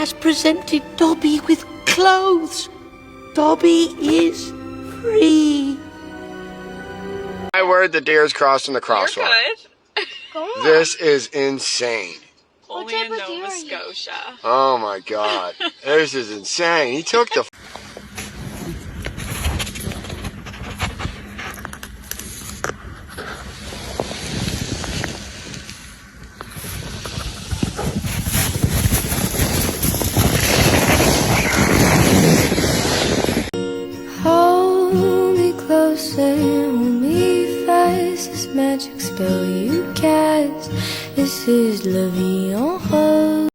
has presented Dobby with clothes. Dobby is free. My word, the deer's crossing the crosswalk. You're good. This is insane. Only in Nova Scotia. Oh my god. This is insane. He took the Hold me closer, hold me fast. This magic spell you cast. This is love.